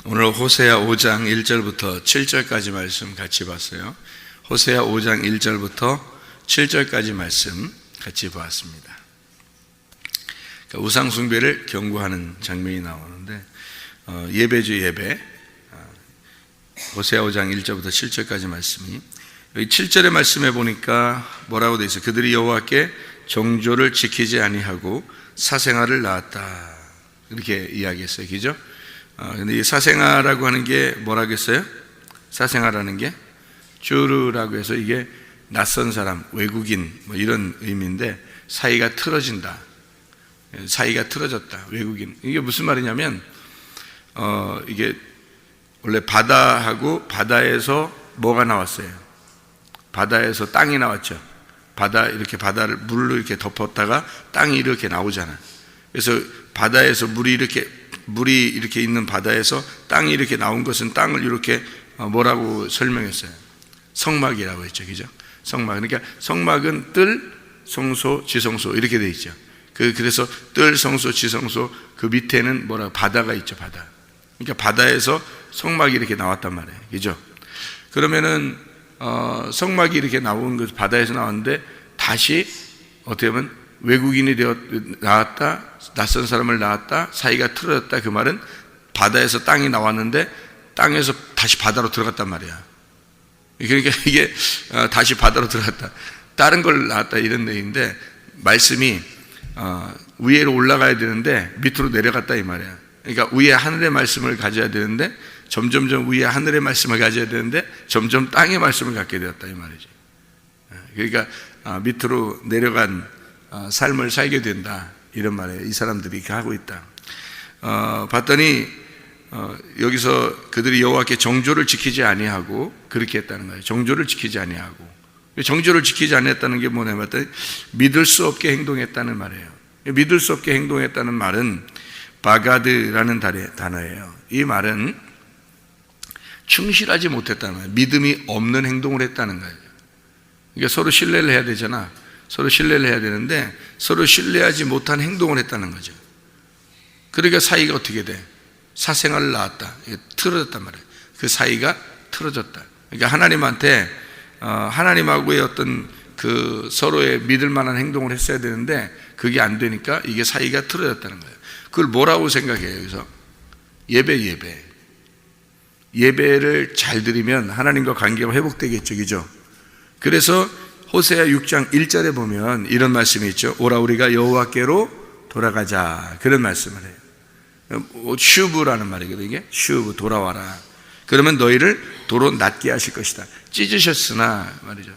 오늘 호세아 5장 1절부터 7절까지 말씀 같이 봤어요. 호세아 5장 1절부터 7절까지 말씀 같이 보았습니다. 그러니까 우상 숭배를 경고하는 장면이 나오는데 예배죠, 예배. 호세아 5장 1절부터 7절까지 말씀이, 여기 7절의 말씀에 보니까 뭐라고 되어 있어요? 그들이 여호와께 정조를 지키지 아니하고 사생아를 낳았다, 이렇게 이야기했어요. 그죠? 근데 이 사생아라고 하는 게 뭐라겠어요? 사생아라는 게 쭈르라고 해서 이게 낯선 사람, 외국인 뭐 이런 의미인데, 사이가 틀어진다, 사이가 틀어졌다, 외국인. 이게 무슨 말이냐면 이게 원래 바다하고, 바다에서 뭐가 나왔어요? 바다에서 땅이 나왔죠. 이렇게 바다를 물로 이렇게 덮었다가 땅이 이렇게 나오잖아. 그래서 바다에서 물이 이렇게 있는 바다에서 땅이 이렇게 나온 것은 땅을 이렇게 뭐라고 설명했어요? 성막이라고 했죠. 그죠? 성막. 그러니까 성막은 뜰, 성소, 지성소 이렇게 돼 있죠. 그래서 뜰, 성소, 지성소 그 밑에는 바다가 있죠. 바다. 그러니까 바다에서 성막이 이렇게 나왔단 말이에요. 그죠? 그러면은 성막이 이렇게 나온 것, 바다에서 나왔는데 다시 어떻게 보면 외국인이 나왔다, 낯선 사람을 낳았다, 사이가 틀어졌다. 그 말은 바다에서 땅이 나왔는데 땅에서 다시 바다로 들어갔단 말이야. 그러니까 이게 다시 바다로 들어갔다, 다른 걸 낳았다, 이런 얘기인데, 말씀이 위로 올라가야 되는데 밑으로 내려갔다 이 말이야. 그러니까 위에 하늘의 말씀을 가져야 되는데 점점점 위에 하늘의 말씀을 가져야 되는데 점점 땅의 말씀을 갖게 되었다 이 말이지. 그러니까 밑으로 내려간 삶을 살게 된다, 이런 말이에요. 이 사람들이 이렇게 하고 있다. 봤더니 여기서 그들이 여호와께 정조를 지키지 아니하고, 그렇게 했다는 거예요. 정조를 지키지 아니하고. 정조를 지키지 아니했다는 게 뭐냐면 봤더니 믿을 수 없게 행동했다는 말이에요. 믿을 수 없게 행동했다는 말은 바가드라는 단어예요. 이 말은 충실하지 못했다는 거예요. 믿음이 없는 행동을 했다는 거예요. 그러니까 서로 신뢰를 해야 되잖아. 서로 신뢰를 해야 되는데 서로 신뢰하지 못한 행동을 했다는 거죠. 그러니까 사이가 어떻게 돼? 사생아를 낳았다. 틀어졌단 말이에요. 그 사이가 틀어졌다. 그러니까 하나님하고의 어떤 그 서로의 믿을 만한 행동을 했어야 되는데 그게 안 되니까 이게 사이가 틀어졌다는 거예요. 그걸 뭐라고 생각해요? 여기서 예배를 잘 드리면 하나님과 관계가 회복되겠죠. 그죠? 그래서 호세아 6장 1절에 보면 이런 말씀이 있죠. 오라 우리가 여호와께로 돌아가자, 그런 말씀을 해요. 슈브라는 말이거든요. 이게 슈브, 돌아와라. 그러면 너희를 도로 낫게 하실 것이다. 찢으셨으나 말이죠.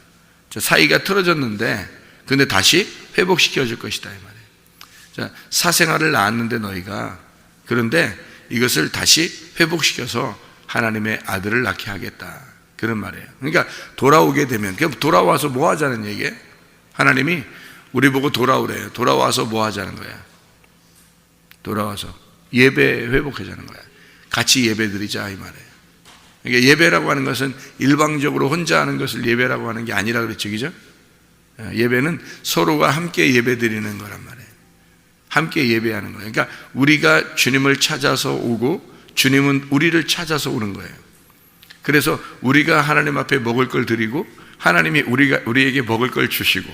저 사이가 틀어졌는데 근데 다시 회복시켜 줄 것이다 이 말이에요. 자, 사생아를 낳았는데 너희가, 그런데 이것을 다시 회복시켜서 하나님의 아들을 낳게 하겠다, 그런 말이에요. 그러니까 돌아오게 되면, 돌아와서 뭐 하자는 얘기예요? 하나님이 우리 보고 돌아오래요. 돌아와서 뭐 하자는 거야? 돌아와서 예배 회복하자는 거야. 같이 예배 드리자 이 말이에요. 그러니까 예배라고 하는 것은 일방적으로 혼자 하는 것을 예배라고 하는 게 아니라 그랬죠. 그죠? 예배는 서로가 함께 예배 드리는 거란 말이에요. 함께 예배하는 거예요. 그러니까 우리가 주님을 찾아서 오고 주님은 우리를 찾아서 오는 거예요. 그래서 우리가 하나님 앞에 먹을 걸 드리고 하나님이 우리에게 먹을 걸 주시고,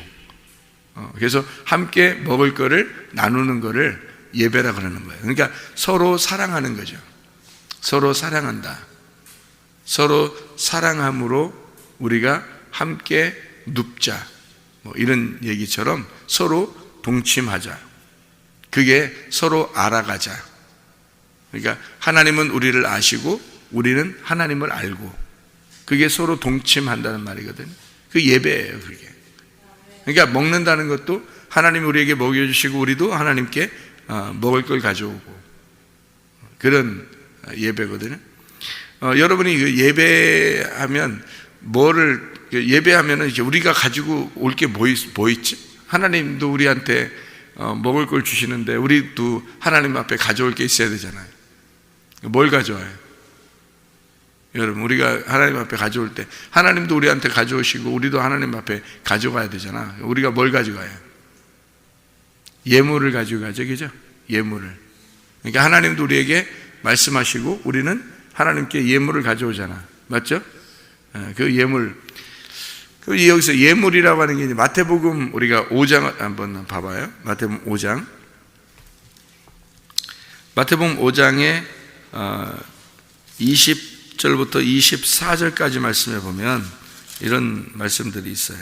그래서 함께 먹을 거를 나누는 거를 예배라 그러는 거예요. 그러니까 서로 사랑하는 거죠. 서로 사랑한다. 서로 사랑함으로 우리가 함께 눕자, 뭐 이런 얘기처럼 서로 동침하자. 그게 서로 알아가자. 그러니까 하나님은 우리를 아시고 우리는 하나님을 알고, 그게 서로 동침한다는 말이거든요. 그 예배예요, 그게. 그러니까 먹는다는 것도 하나님이 우리에게 먹여주시고 우리도 하나님께 먹을 걸 가져오고, 그런 예배거든요. 여러분이 예배하면 예배하면은 이제 우리가 가지고 올 게 뭐 있지? 하나님도 우리한테 먹을 걸 주시는데 우리도 하나님 앞에 가져올 게 있어야 되잖아요. 뭘 가져와요? 여러분, 우리가 하나님 앞에 가져올 때 하나님도 우리한테 가져오시고 우리도 하나님 앞에 가져가야 되잖아. 우리가 뭘 가져가요? 예물을 가져가죠. 그죠? 예물을. 그러니까 하나님도 우리에게 말씀하시고 우리는 하나님께 예물을 가져오잖아. 맞죠? 그 예물. 여기서 예물이라고 하는 게 마태복음 우리가 5장 한번 봐봐요. 마태복음 5장. 마태복음 5장에 20절부터 24절까지 말씀해 보면 이런 말씀들이 있어요.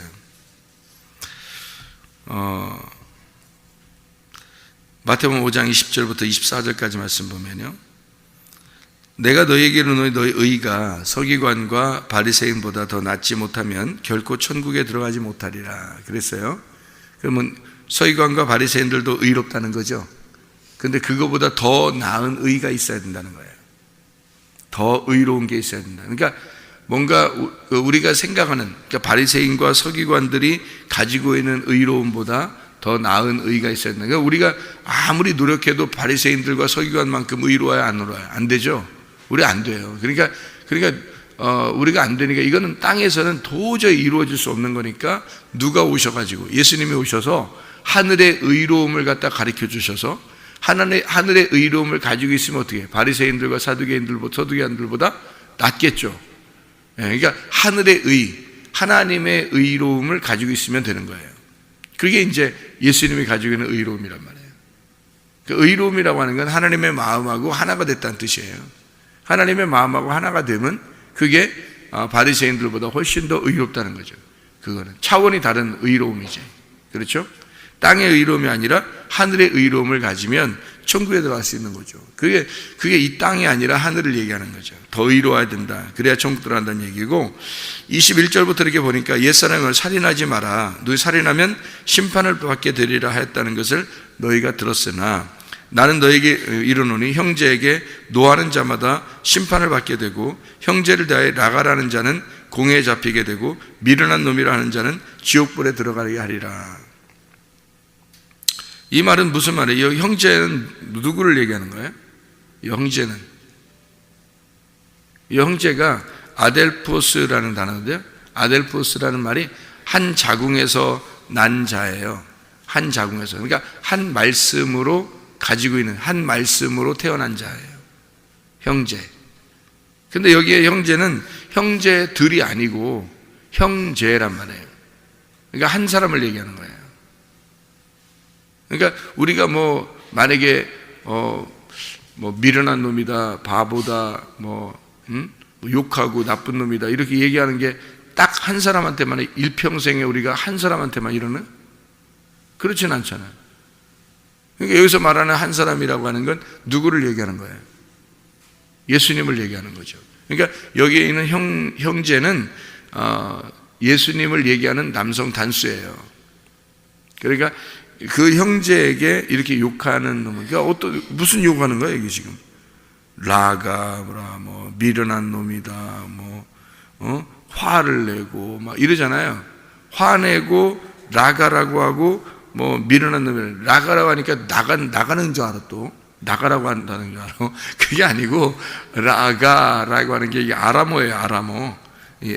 마태복음 5장 20절부터 24절까지 말씀 보면요, 내가 너희에게 이르노니 너희 의가 서기관과 바리새인보다 더 낫지 못하면 결코 천국에 들어가지 못하리라 그랬어요. 그러면 서기관과 바리새인들도 의롭다는 거죠. 근데 그거보다 더 나은 의가 있어야 된다는 거예요. 더 의로운 게 있어야 된다. 그러니까 뭔가 우리가 생각하는, 그러니까 바리새인과 서기관들이 가지고 있는 의로움보다 더 나은 의가 있어야 된다. 그러니까 우리가 아무리 노력해도 바리새인들과 서기관만큼 의로워야 안 의로워요? 안 되죠. 우리 안 돼요. 그러니까 우리가 안 되니까 이거는 땅에서는 도저히 이루어질 수 없는 거니까 누가 오셔가지고 예수님이 오셔서 하늘의 의로움을 갖다 가르쳐 주셔서 하늘의 의로움을 가지고 있으면 어떻게 해요? 바리새인들과 서두개인들보다 낫겠죠. 그러니까 하늘의 의, 하나님의 의로움을 가지고 있으면 되는 거예요. 그게 이제 예수님이 가지고 있는 의로움이란 말이에요. 그 의로움이라고 하는 건 하나님의 마음하고 하나가 됐다는 뜻이에요. 하나님의 마음하고 하나가 되면 그게 바리새인들보다 훨씬 더 의롭다는 거죠. 그거는 차원이 다른 의로움이지. 그렇죠? 땅의 의로움이 아니라 하늘의 의로움을 가지면 천국에 들어갈 수 있는 거죠. 그게 이 땅이 아니라 하늘을 얘기하는 거죠. 더 의로워야 된다. 그래야 천국 들어간다는 얘기고, 21절부터 이렇게 보니까 옛사람을 살인하지 마라. 너희 살인하면 심판을 받게 되리라 하였다는 것을 너희가 들었으나 나는 너에게 이르노니 형제에게 노하는 자마다 심판을 받게 되고 형제를 대하여 나가라는 자는 공회에 잡히게 되고 미련한 놈이라 하는 자는 지옥불에 들어가게 하리라. 이 말은 무슨 말이에요? 이 형제는 누구를 얘기하는 거예요? 이 형제가 아델포스라는 단어인데요, 아델포스라는 말이 한 자궁에서 난 자예요. 한 자궁에서. 그러니까 한 말씀으로 가지고 있는, 한 말씀으로 태어난 자예요. 형제. 근데 여기에 형제는 형제들이 아니고 형제란 말이에요. 그러니까 한 사람을 얘기하는 거예요. 그러니까 우리가 만약에 미련한 놈이다, 바보다, 욕하고 나쁜 놈이다 이렇게 얘기하는 게 딱 한 사람한테만, 일평생에 우리가 한 사람한테만 이러는? 그렇진 않잖아요. 그러니까 여기서 말하는 한 사람이라고 하는 건 누구를 얘기하는 거예요? 예수님을 얘기하는 거죠. 그러니까 여기에 있는 형제는 예수님을 얘기하는 남성 단수예요. 그러니까 그 형제에게 이렇게 욕하는 놈은, 그러니까 무슨 욕하는 거예요, 이게 지금? 라가, 미련한 놈이다, 화를 내고, 막 이러잖아요. 화내고, 라가라고 하고, 미련한 놈이, 라가라고 하니까 나가는 줄 알아, 또. 나가라고 한다는 줄 알아. 그게 아니고, 라가라고 하는 게 이게 아람어예요, 아람어.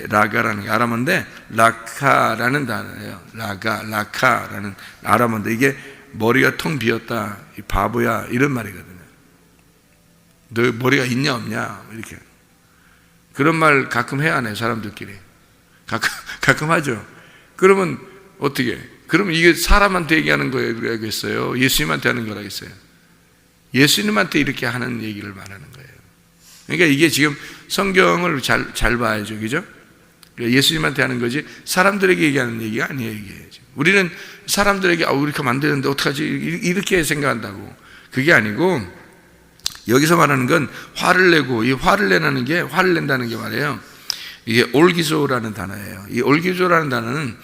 라가라는 게 아람어인데, 라카라는 단어예요. 라카라는 아람어인데, 이게 머리가 텅 비었다, 이 바보야, 이런 말이거든요. 너 머리가 있냐, 없냐, 이렇게. 그런 말 가끔 해야 하네, 사람들끼리. 가끔 하죠. 그러면 어떻게? 그러면 이게 사람한테 얘기하는 거라겠어요? 예수님한테 하는 거라겠어요? 예수님한테 이렇게 하는 얘기를 말하는 거예요. 그러니까 이게 지금 성경을 잘 봐야죠, 그죠? 예수님한테 하는 거지 사람들에게 얘기하는 얘기가 아니에요, 이게. 우리는 사람들에게 이렇게 하면 안 되는데 어떡하지? 이렇게 생각한다고. 그게 아니고 여기서 말하는 건 화를 내고, 이 화를 낸다는 게 말이에요, 이게 올기조라는 단어예요. 이 올기조라는 단어는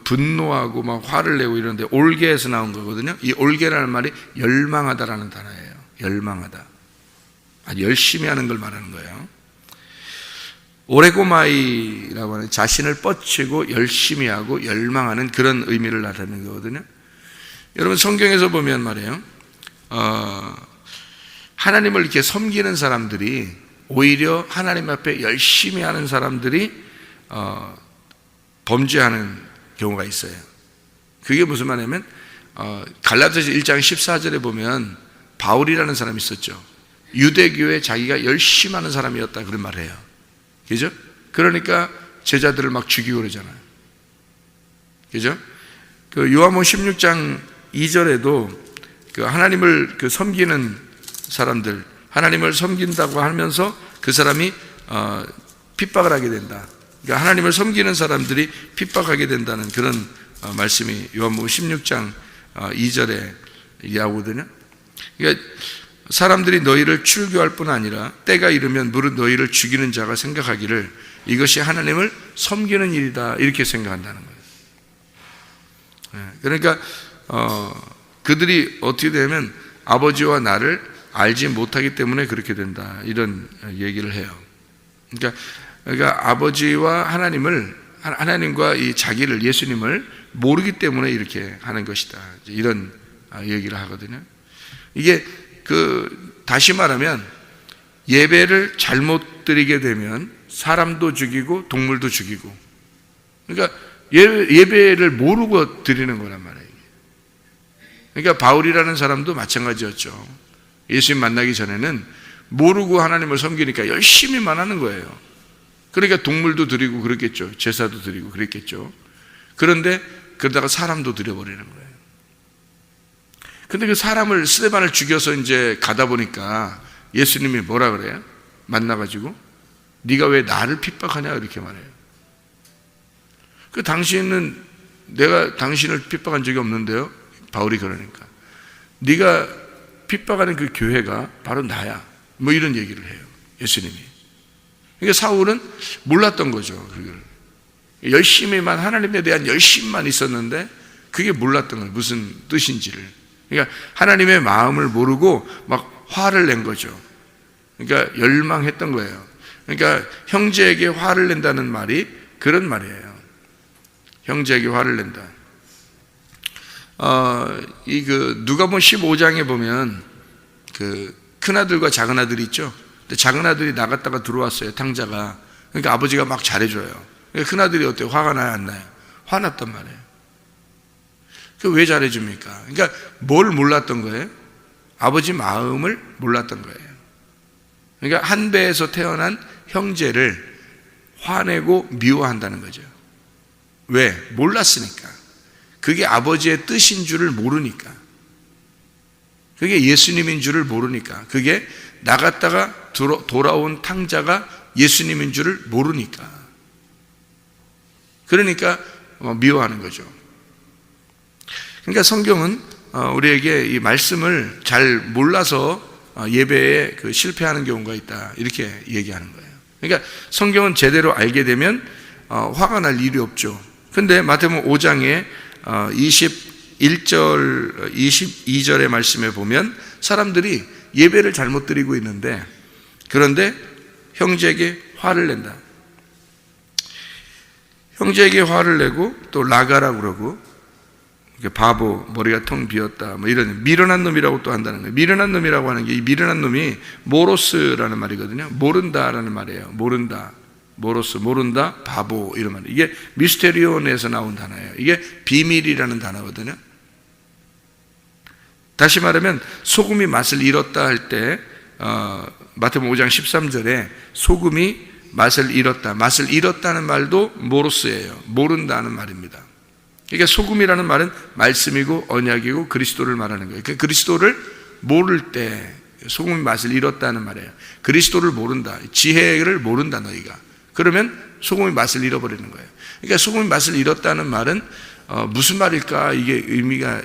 분노하고 막 화를 내고 이러는데 올게에서 나온 거거든요. 이 올게라는 말이 열망하다라는 단어예요. 열망하다. 아주 열심히 하는 걸 말하는 거예요. 오레고마이라고 하는 자신을 뻗치고 열심히 하고 열망하는 그런 의미를 나타내는 거거든요. 여러분 성경에서 보면 말이에요, 하나님을 이렇게 섬기는 사람들이, 오히려 하나님 앞에 열심히 하는 사람들이 범죄하는 경우가 있어요. 그게 무슨 말이냐면 갈라디아서 1장 14절에 보면 바울이라는 사람이 있었죠. 유대교에 자기가 열심히 하는 사람이었다 그런 말을 해요. 그죠? 그러니까 제자들을 막 죽이고 그러잖아요. 그죠? 그 요한복음 16장 2절에도 그 하나님을 섬기는 사람들, 하나님을 섬긴다고 하면서 그 사람이 핍박을 하게 된다. 그러니까 하나님을 섬기는 사람들이 핍박하게 된다는 그런 말씀이 요한복음 16장 2절에 얘기하거든요. 그러니까 사람들이 너희를 출교할 뿐 아니라 때가 이르면 무릇 너희를 죽이는 자가 생각하기를 이것이 하나님을 섬기는 일이다 이렇게 생각한다는 거예요. 그러니까 그들이 어떻게 되면 아버지와 나를 알지 못하기 때문에 그렇게 된다 이런 얘기를 해요. 그러니까 아버지와 하나님과 이 자기를 예수님을 모르기 때문에 이렇게 하는 것이다 이런 얘기를 하거든요. 이게 다시 말하면 예배를 잘못 드리게 되면 사람도 죽이고 동물도 죽이고, 그러니까 예배를 모르고 드리는 거란 말이에요. 그러니까 바울이라는 사람도 마찬가지였죠. 예수님 만나기 전에는 모르고 하나님을 섬기니까 열심히만 하는 거예요. 그러니까 동물도 드리고 그랬겠죠. 제사도 드리고 그랬겠죠. 그런데 그러다가 사람도 드려버리는 거예요. 근데 그 사람을 스데반을 죽여서 이제 가다 보니까 예수님이 뭐라 그래요? 만나가지고 네가 왜 나를 핍박하냐 이렇게 말해요. 당신은 내가 당신을 핍박한 적이 없는데요. 바울이 그러니까 네가 핍박하는 그 교회가 바로 나야. 뭐 이런 얘기를 해요. 예수님이. 그러니까 사울은 몰랐던 거죠. 그걸 열심히만 하나님에 대한 열심만 있었는데 그게 몰랐던 거예요. 무슨 뜻인지를. 그러니까 하나님의 마음을 모르고 막 화를 낸 거죠. 그러니까 열망했던 거예요. 그러니까 형제에게 화를 낸다는 말이 그런 말이에요. 형제에게 화를 낸다. 누가복음 15장에 보면 큰아들과 작은아들이 있죠. 근데 작은아들이 나갔다가 들어왔어요. 탕자가. 그러니까 아버지가 막 잘해줘요. 그러니까 큰아들이 어때요? 화가 나요 안 나요? 화났단 말이에요. 왜 잘해줍니까? 그러니까 뭘 몰랐던 거예요? 아버지 마음을 몰랐던 거예요. 그러니까 한 배에서 태어난 형제를 화내고 미워한다는 거죠. 왜? 몰랐으니까. 그게 아버지의 뜻인 줄을 모르니까. 그게 예수님인 줄을 모르니까. 그게 나갔다가 돌아온 탕자가 예수님인 줄을 모르니까. 그러니까 미워하는 거죠. 그러니까 성경은 우리에게 이 말씀을 잘 몰라서 예배에 실패하는 경우가 있다 이렇게 얘기하는 거예요. 그러니까 성경은 제대로 알게 되면 화가 날 일이 없죠. 그런데 마태복음 5장에 21절, 22절의 말씀에 보면 사람들이 예배를 잘못 드리고 있는데 그런데 형제에게 화를 낸다. 형제에게 화를 내고 또 나가라고 그러고 바보, 머리가 텅 비었다 뭐 이런 미련한 놈이라고 또 한다는 거예요. 미련한 놈이라고 하는 게 이 미련한 놈이 모로스라는 말이거든요. 모른다라는 말이에요. 모른다. 모로스, 모른다, 바보 이런 말. 이게 미스테리온에서 나온 단어예요. 이게 비밀이라는 단어거든요. 다시 말하면 소금이 맛을 잃었다 할 때 마태복음 5장 13절에 소금이 맛을 잃었다. 맛을 잃었다는 말도 모로스예요. 모른다는 말입니다. 그러니까 소금이라는 말은 말씀이고 언약이고 그리스도를 말하는 거예요. 그러니까 그리스도를 모를 때 소금이 맛을 잃었다는 말이에요. 그리스도를 모른다. 지혜를 모른다 너희가. 그러면 소금이 맛을 잃어버리는 거예요. 그러니까 소금이 맛을 잃었다는 말은 무슨 말일까? 이게 의미가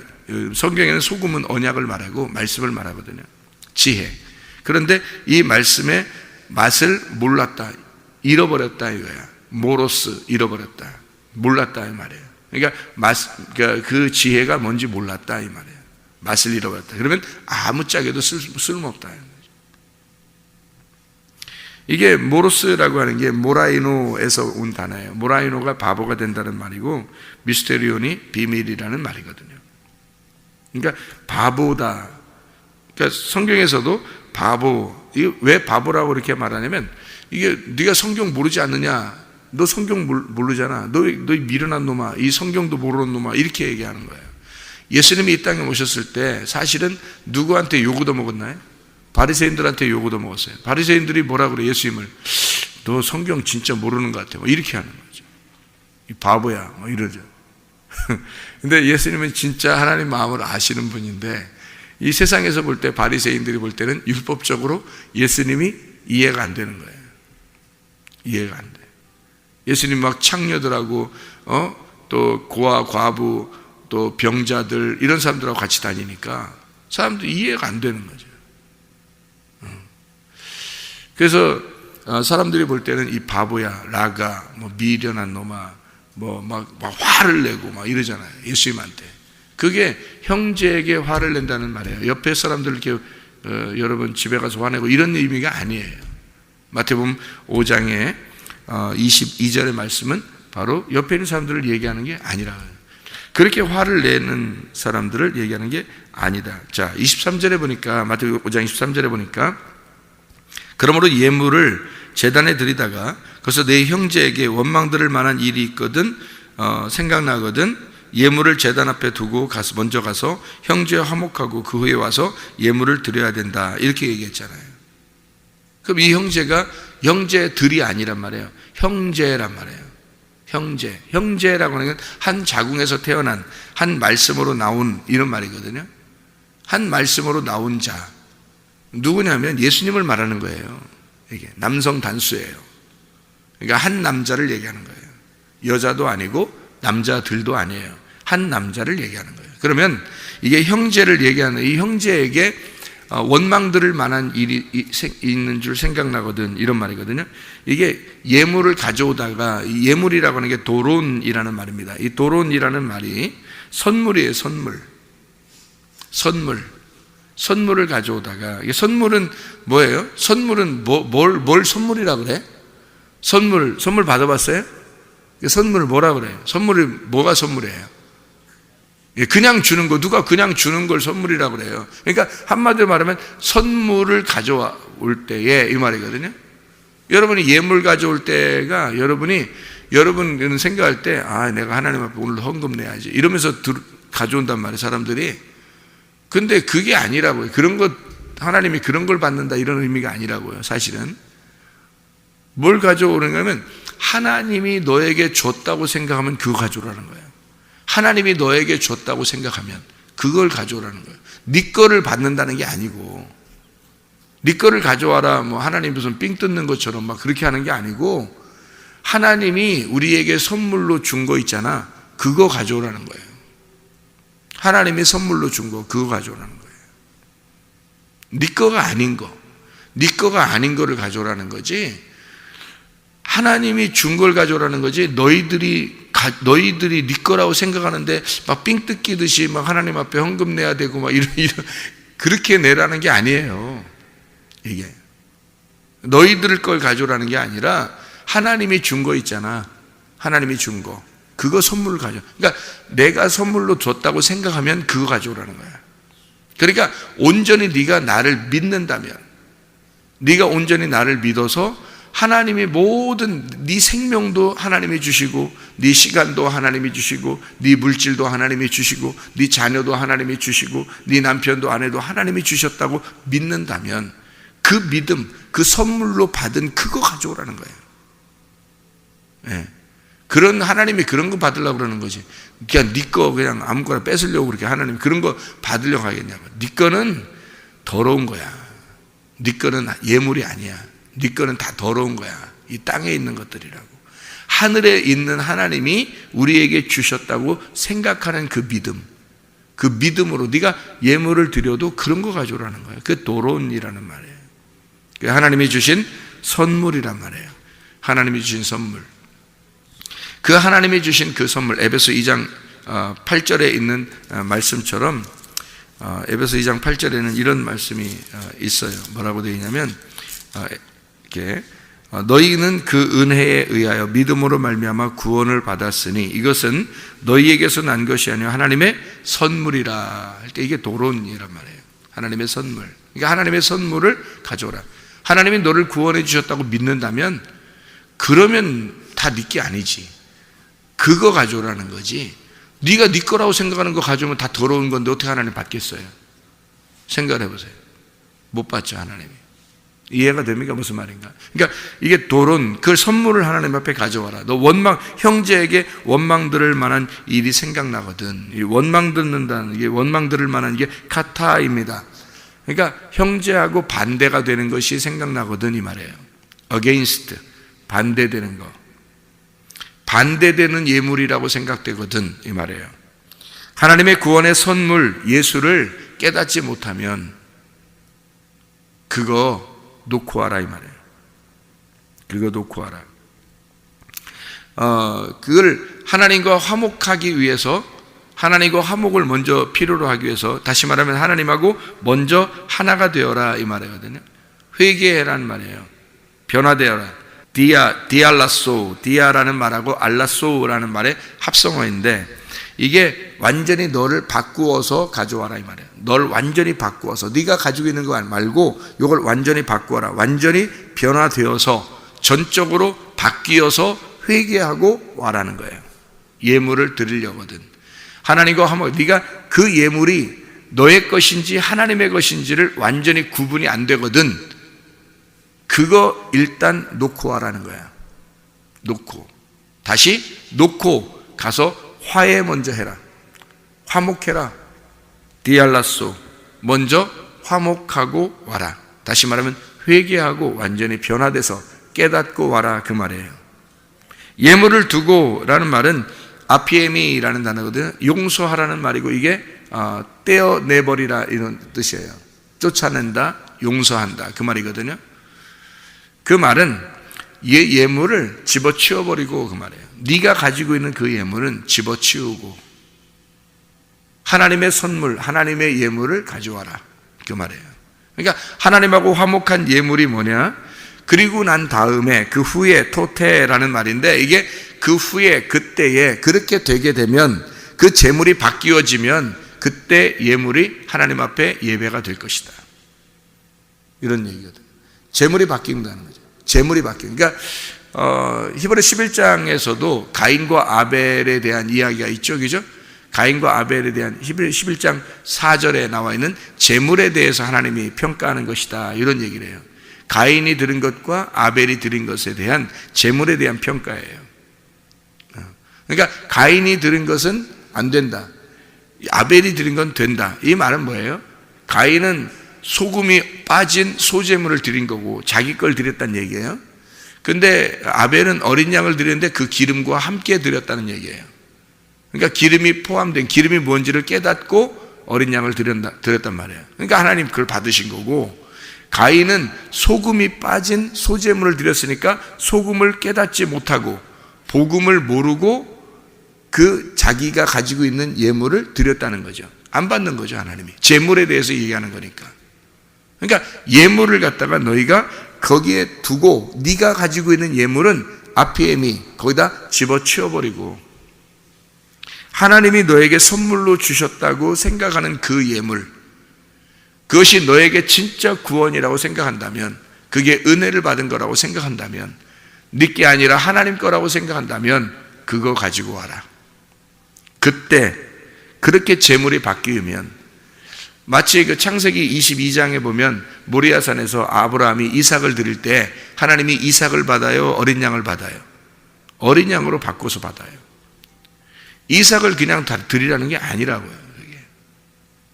성경에는 소금은 언약을 말하고 말씀을 말하거든요. 지혜. 그런데 이 말씀의 맛을 몰랐다. 잃어버렸다 이거야. 모로스 잃어버렸다. 몰랐다 이 말이에요. 그러니까 그 지혜가 뭔지 몰랐다 이 말이에요. 맛을 잃어버렸다. 그러면 아무짝에도 쓸모없다. 이게 모로스라고 하는 게 모라이노에서 온 단어예요. 모라이노가 바보가 된다는 말이고 미스테리온이 비밀이라는 말이거든요. 그러니까 바보다. 그러니까 성경에서도 바보. 이게 왜 바보라고 이렇게 말하냐면 이게 네가 성경 모르지 않느냐? 너 성경 모르잖아. 너 미련한 놈아. 이 성경도 모르는 놈아. 이렇게 얘기하는 거예요. 예수님이 이 땅에 오셨을 때 사실은 누구한테 욕 얻어 먹었나요? 바리새인들한테 요구도 먹었어요. 바리새인들이 뭐라 그래? 예수님을 너 성경 진짜 모르는 것 같아. 뭐 이렇게 하는 거죠. 이 바보야. 뭐 이러죠. 근데 예수님은 진짜 하나님 마음을 아시는 분인데 이 세상에서 볼 때 바리새인들이 볼 때는 율법적으로 예수님이 이해가 안 되는 거예요. 이해가 안 돼. 예수님 막 창녀들하고 또 고아 과부 또 병자들 이런 사람들하고 같이 다니니까 사람들이 이해가 안 되는 거죠. 그래서 사람들이 볼 때는 이 바보야, 라가, 뭐 미련한 놈아, 뭐 막 화를 내고 막 이러잖아요. 예수님한테. 그게 형제에게 화를 낸다는 말이에요. 옆에 사람들 이렇게 여러분 집에 가서 화내고 이런 의미가 아니에요. 마태복음 5장에 22절의 말씀은 바로 옆에 있는 사람들을 얘기하는 게 아니라고요. 그렇게 화를 내는 사람들을 얘기하는 게 아니다. 자, 23절에 보니까 마태복음 5장 23절에 보니까 그러므로 예물을 제단에 드리다가 그래서 내 형제에게 원망 들을 만한 일이 있거든 생각나거든 예물을 제단 앞에 두고 먼저 가서 형제와 화목하고 그 후에 와서 예물을 드려야 된다 이렇게 얘기했잖아요. 그럼 이 형제가 형제들이 아니란 말이에요. 형제란 말이에요. 형제라고 하는 건 한 자궁에서 태어난 한 말씀으로 나온 이런 말이거든요. 한 말씀으로 나온 자 누구냐면 예수님을 말하는 거예요. 이게 남성 단수예요. 그러니까 한 남자를 얘기하는 거예요. 여자도 아니고 남자들도 아니에요. 한 남자를 얘기하는 거예요. 그러면 이게 형제를 얘기하는 이 형제에게 원망 들을 만한 일이 있는 줄 생각나거든 이런 말이거든요. 이게 예물을 가져오다가 예물이라고 하는 게 도론이라는 말입니다. 이 도론이라는 말이 선물이에요. 선물을 가져오다가 이게 선물은 뭐예요? 선물은 뭘 선물이라고 그래? 선물 받아봤어요? 선물을 뭐라 그래요? 선물이 뭐가 선물이에요? 그냥 주는 거, 누가 그냥 주는 걸 선물이라고 그래요. 그러니까 한마디로 말하면 선물을 가져와 올 때에 이 말이거든요. 여러분이 예물 가져올 때가 여러분은 생각할 때 내가 하나님 앞에 오늘 헌금 내야지 이러면서 가져온단 말이에요. 사람들이. 근데 그게 아니라고요. 그런 것 하나님이 그런 걸 받는다 이런 의미가 아니라고요. 사실은 뭘 가져오는 거면 하나님이 너에게 줬다고 생각하면 그거 가져오라는 거예요. 하나님이 너에게 줬다고 생각하면 그걸 가져오라는 거예요. 네 거를 받는다는 게 아니고 네 거를 가져와라 뭐 하나님 무슨 삥 뜯는 것처럼 막 그렇게 하는 게 아니고 하나님이 우리에게 선물로 준 거 있잖아. 그거 가져오라는 거예요. 하나님이 선물로 준 거 그거 가져오라는 거예요. 네 거가 아닌 거를 가져오라는 거지. 하나님이 준 걸 가져오라는 거지. 너희들이 네 거라고 생각하는데 막 삥 뜯기듯이 막 하나님 앞에 헌금 내야 되고 막 이런 그렇게 내라는 게 아니에요. 이게 너희들 걸 가져오라는 게 아니라 하나님이 준 거 있잖아. 하나님이 준 거 그거 선물을 가져. 그러니까 내가 선물로 줬다고 생각하면 그거 가져오라는 거야. 그러니까 온전히 네가 나를 믿는다면, 네가 온전히 나를 믿어서 하나님이 모든 네 생명도 하나님이 주시고 네 시간도 하나님이 주시고 네 물질도 하나님이 주시고 네 자녀도 하나님이 주시고 네 남편도 아내도 하나님이 주셨다고 믿는다면 그 믿음, 그 선물로 받은 그거 가져오라는 거예요. 네. 그런 하나님이 그런 거 받으려고 그러는 거지. 그냥 네 거 그냥 아무거나 뺏으려고 그렇게 하나님이 그런 거 받으려고 하겠냐고. 네 거는 더러운 거야. 네 거는 예물이 아니야. 네 거는 다 더러운 거야. 이 땅에 있는 것들이라고. 하늘에 있는 하나님이 우리에게 주셨다고 생각하는 그 믿음, 그 믿음으로 네가 예물을 드려도 그런 거 가져오라는 거예요. 그 도론이라는 말이에요. 하나님이 주신 선물이란 말이에요. 하나님이 주신 선물. 그 하나님이 주신 그 선물, 에베소 2장 8절에 있는 말씀처럼 에베소 2장 8절에는 이런 말씀이 있어요. 뭐라고 되어 있냐면 이렇게 너희는 그 은혜에 의하여 믿음으로 말미암아 구원을 받았으니 이것은 너희에게서 난 것이 아니라 하나님의 선물이라 할 때 이게 도론이란 말이에요. 하나님의 선물. 그러니까 하나님의 선물을 가져오라. 하나님이 너를 구원해 주셨다고 믿는다면 그러면 다 네 게 아니지. 그거 가져오라는 거지. 네가 네 거라고 생각하는 거 가져오면 다 더러운 건데 어떻게 하나님 받겠어요? 생각을 해보세요. 못 받죠, 하나님이. 이해가 됩니까? 무슨 말인가? 그러니까 이게 돌은 그 선물을 하나님 앞에 가져와라. 너 형제에게 원망 들을 만한 일이 생각나거든. 이 원망 듣는다는 게 원망 들을 만한 게 카타입니다. 그러니까 형제하고 반대가 되는 것이 생각나거든, 이 말이에요. against, 반대되는 거. 반대되는 예물이라고 생각되거든, 이 말이에요. 하나님의 구원의 선물, 예수를 깨닫지 못하면 그거 놓고 와라, 이 말이에요. 그거 놓고 와라. 그걸 하나님과 화목하기 위해서, 하나님과 화목을 먼저 필요로 하기 위해서, 다시 말하면 하나님하고 먼저 하나가 되어라, 이 말이거든요. 회개해라는 말이에요. 변화되어라. 디알라소, 디아라는 말하고 알라소라는 말의 합성어인데, 이게 완전히 너를 바꾸어서 가져와라, 이 말이에요. 널 완전히 바꾸어서, 네가 가지고 있는 거 말고 이걸 완전히 바꾸어라. 완전히 변화되어서 전적으로 바뀌어서 회개하고 와라는 거예요. 예물을 드리려거든. 하나님과 화목, 네가 그 예물이 너의 것인지 하나님의 것인지를 완전히 구분이 안 되거든. 그거 일단 놓고 와라는 거야. 놓고, 다시 놓고 가서 화해 먼저 해라. 화목해라. 디알라소, 먼저 화목하고 와라. 다시 말하면 회개하고 완전히 변화돼서 깨닫고 와라, 그 말이에요. 예물을 두고 라는 말은 아피에미라는 단어거든요. 용서하라는 말이고, 이게 떼어내버리라, 이런 뜻이에요. 쫓아낸다, 용서한다, 그 말이거든요. 그 말은 예물을 집어치워버리고, 그 말이에요. 네가 가지고 있는 그 예물은 집어치우고 하나님의 선물, 하나님의 예물을 가져와라, 그 말이에요. 그러니까 하나님하고 화목한 예물이 뭐냐? 그리고 난 다음에, 그 후에, 토테라는 말인데, 이게 그 후에, 그때에 그렇게 되게 되면, 그 재물이 바뀌어지면 그때 예물이 하나님 앞에 예배가 될 것이다, 이런 얘기거든. 재물이 바뀐다는 거죠. 재물이 바뀌는. 그러니까 히브리 11장에서도 가인과 아벨에 대한 이야기가 있죠, 그죠? 가인과 아벨에 대한 히브리 11장 4절에 나와 있는 재물에 대해서 하나님이 평가하는 것이다, 이런 얘기를 해요. 가인이 드린 것과 아벨이 드린 것에 대한 재물에 대한 평가예요. 그러니까 가인이 드린 것은 안 된다, 아벨이 드린 건 된다. 이 말은 뭐예요? 가인은 소금이 빠진 소재물을 드린 거고 자기 걸 드렸다는 얘기예요. 근데 아벨은 어린 양을 드렸는데 그 기름과 함께 드렸다는 얘기예요. 그러니까 기름이 포함된, 기름이 뭔지를 깨닫고 어린 양을 드렸단 말이에요. 그러니까 하나님 그걸 받으신 거고, 가인은 소금이 빠진 소재물을 드렸으니까 소금을 깨닫지 못하고 복음을 모르고 그 자기가 가지고 있는 예물을 드렸다는 거죠. 안 받는 거죠, 하나님이. 재물에 대해서 얘기하는 거니까. 그러니까 예물을 갖다가 너희가 거기에 두고, 네가 가지고 있는 예물은 아피에미, 거기다 집어치워버리고, 하나님이 너에게 선물로 주셨다고 생각하는 그 예물, 그것이 너에게 진짜 구원이라고 생각한다면, 그게 은혜를 받은 거라고 생각한다면, 네게 아니라 하나님 거라고 생각한다면 그거 가지고 와라. 그때 그렇게 재물이 바뀌면, 마치 그 창세기 22장에 보면 모리아산에서 아브라함이 이삭을 드릴 때 하나님이 이삭을 받아요, 어린 양을 받아요? 어린 양으로 바꿔서 받아요. 이삭을 그냥 다 드리라는 게 아니라고요.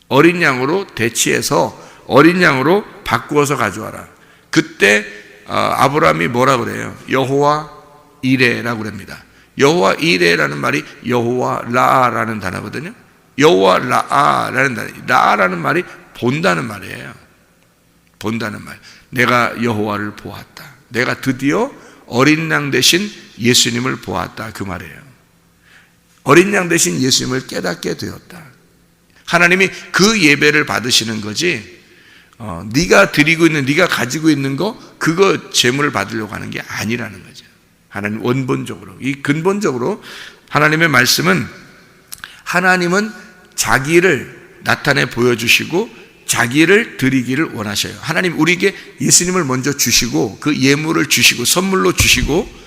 어린 양으로 대치해서 어린 양으로 바꾸어서 가져와라. 그때 아브라함이 뭐라 그래요? 여호와 이레라고 그럽니다. 여호와 이레라는 말이 여호와 라라는 단어거든요. 여호와 라라는 단어, 라라는 말이 본다는 말이에요. 본다는 말. 내가 여호와를 보았다. 내가 드디어 어린 양 대신 예수님을 보았다, 그 말이에요. 어린 양 대신 예수님을 깨닫게 되었다. 하나님이 그 예배를 받으시는 거지, 네가 드리고 있는, 네가 가지고 있는 거, 그거 재물을 받으려고 하는 게 아니라는 거죠. 하나님 원본적으로, 이 근본적으로 하나님의 말씀은, 하나님은 자기를 나타내 보여주시고 자기를 드리기를 원하셔요. 하나님 우리에게 예수님을 먼저 주시고 그 예물을 주시고 선물로 주시고,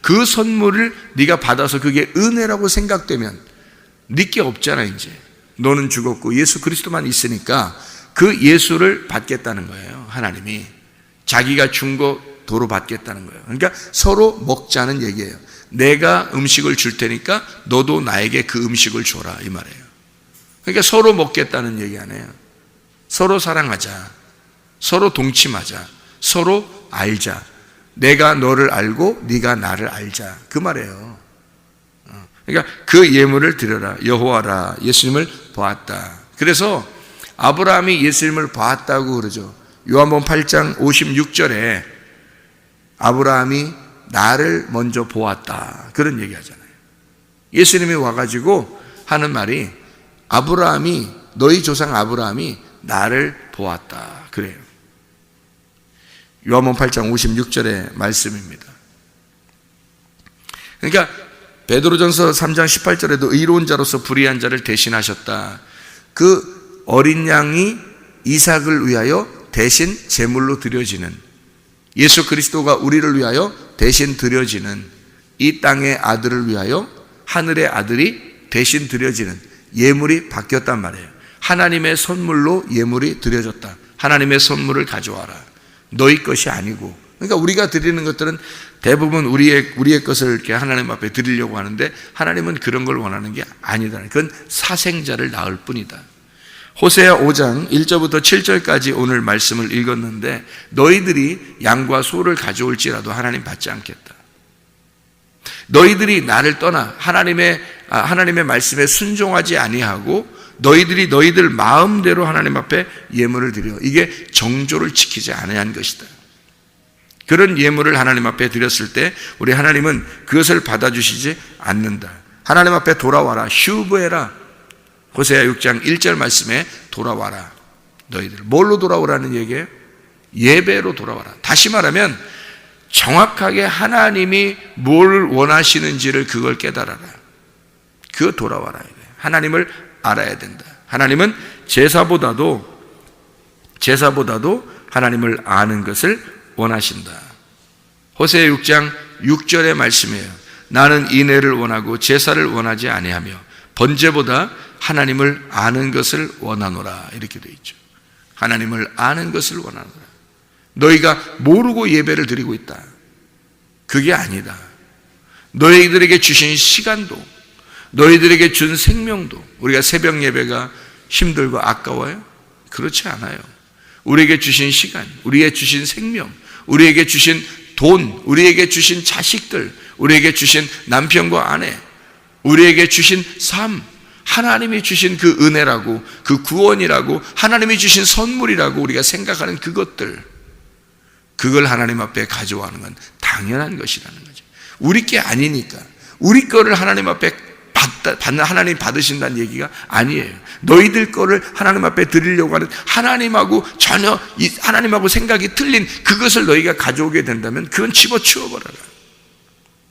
그 선물을 네가 받아서 그게 은혜라고 생각되면, 네 게 없잖아. 이제 너는 죽었고 예수 그리스도만 있으니까 그 예수를 받겠다는 거예요. 하나님이 자기가 준 거 도로 받겠다는 거예요. 그러니까 서로 먹자는 얘기예요. 내가 음식을 줄 테니까 너도 나에게 그 음식을 줘라, 이 말이에요. 그러니까 서로 먹겠다는 얘기 아니에요. 서로 사랑하자, 서로 동침하자, 서로 알자. 내가 너를 알고 네가 나를 알자, 그 말이에요. 그러니까 그 예물을 드려라. 여호와라, 예수님을 보았다. 그래서 아브라함이 예수님을 보았다고 그러죠. 요한복음 8장 56절에 아브라함이 나를 먼저 보았다, 그런 얘기 하잖아요. 예수님이 와가지고 하는 말이 아브라함이, 너희 조상 아브라함이 나를 보았다, 그래요. 요한복음 8장 56절의 말씀입니다. 그러니까 베드로전서 3장 18절에도 의로운 자로서 불의한 자를 대신하셨다. 그 어린 양이 이삭을 위하여 대신 제물로 드려지는, 예수 그리스도가 우리를 위하여 대신 드려지는, 이 땅의 아들을 위하여 하늘의 아들이 대신 드려지는 예물이 바뀌었단 말이에요. 하나님의 선물로 예물이 드려졌다. 하나님의 선물을 가져와라. 너희 것이 아니고. 그러니까 우리가 드리는 것들은 대부분 우리의 것을 이렇게 하나님 앞에 드리려고 하는데 하나님은 그런 걸 원하는 게 아니다. 그건 사생자를 낳을 뿐이다. 호세아 5장 1절부터 7절까지 오늘 말씀을 읽었는데, 너희들이 양과 소를 가져올지라도 하나님 받지 않겠다. 너희들이 나를 떠나 하나님의 말씀에 순종하지 아니하고 너희들이 너희들 마음대로 하나님 앞에 예물을 드려, 이게 정조를 지키지 아니한 것이다. 그런 예물을 하나님 앞에 드렸을 때 우리 하나님은 그것을 받아주시지 않는다. 하나님 앞에 돌아와라, 슈브해라. 호세아 6장 1절 말씀에 돌아와라. 너희들 뭘로 돌아오라는 얘기예요? 예배로 돌아와라. 다시 말하면 정확하게 하나님이 뭘 원하시는지를 그걸 깨달아라. 그 돌아와라. 하나님을 알아야 된다. 하나님은 제사보다도 하나님을 아는 것을 원하신다. 호세아 6장 6절의 말씀이에요. 나는 인애를 원하고 제사를 원하지 아니하며 번제보다 하나님을 아는 것을 원하노라, 이렇게 되어 있죠. 하나님을 아는 것을 원하노라. 너희가 모르고 예배를 드리고 있다. 그게 아니다. 너희들에게 주신 시간도, 너희들에게 준 생명도, 우리가 새벽 예배가 힘들고 아까워요? 그렇지 않아요. 우리에게 주신 시간, 우리에게 주신 생명, 우리에게 주신 돈, 우리에게 주신 자식들, 우리에게 주신 남편과 아내, 우리에게 주신 삶, 하나님이 주신 그 은혜라고, 그 구원이라고, 하나님이 주신 선물이라고 우리가 생각하는 그것들, 그걸 하나님 앞에 가져가는 건 당연한 것이라는 거죠. 우리 게 아니니까. 우리 거를 하나님 앞에 하나님 받으신다는 얘기가 아니에요. 너희들 거를 하나님 앞에 드리려고 하는, 하나님하고 전혀 하나님하고 생각이 틀린 그것을 너희가 가져오게 된다면 그건 집어치워버려라.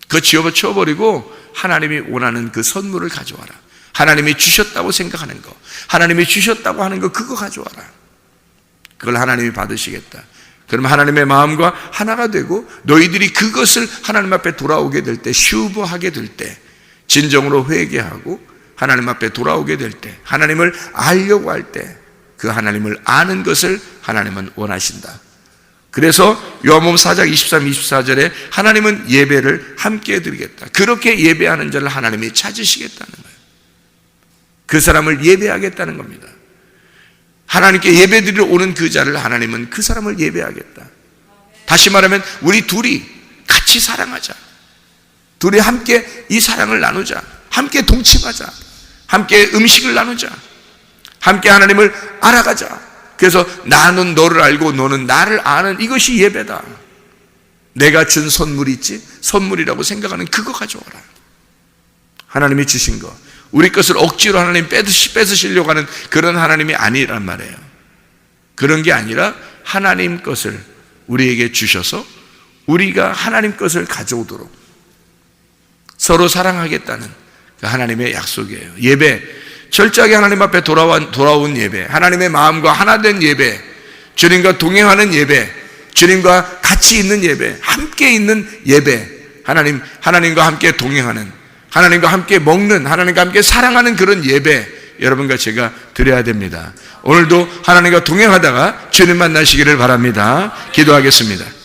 그거 집어치워버리고 하나님이 원하는 그 선물을 가져와라. 하나님이 주셨다고 생각하는 거, 하나님이 주셨다고 하는 거, 그거 가져와라. 그걸 하나님이 받으시겠다. 그러면 하나님의 마음과 하나가 되고 너희들이 그것을 하나님 앞에 돌아오게 될 때, 슈브하게 될 때, 진정으로 회개하고 하나님 앞에 돌아오게 될 때, 하나님을 알려고 할 때, 그 하나님을 아는 것을 하나님은 원하신다. 그래서 요한복음 4장 23, 24절에 하나님은 예배를 함께 드리겠다. 그렇게 예배하는 자를 하나님이 찾으시겠다는 거예요. 그 사람을 예배하겠다는 겁니다. 하나님께 예배드리러 오는 그 자를 하나님은 그 사람을 예배하겠다. 다시 말하면 우리 둘이 같이 사랑하자. 둘이 함께 이 사랑을 나누자. 함께 동침하자. 함께 음식을 나누자. 함께 하나님을 알아가자. 그래서 나는 너를 알고 너는 나를 아는, 이것이 예배다. 내가 준 선물이 있지? 선물이라고 생각하는 그거 가져와라. 하나님이 주신 거, 우리 것을 억지로 하나님 뺏으시려고 하는 그런 하나님이 아니란 말이에요. 그런 게 아니라 하나님 것을 우리에게 주셔서 우리가 하나님 것을 가져오도록 서로 사랑하겠다는 그 하나님의 약속이에요. 예배, 철저하게 하나님 앞에 돌아온 예배, 하나님의 마음과 하나 된 예배, 주님과 동행하는 예배, 주님과 같이 있는 예배, 함께 있는 예배, 하나님과 함께 동행하는, 하나님과 함께 먹는, 하나님과 함께 사랑하는 그런 예배, 여러분과 제가 드려야 됩니다. 오늘도 하나님과 동행하다가 주님 만나시기를 바랍니다. 기도하겠습니다.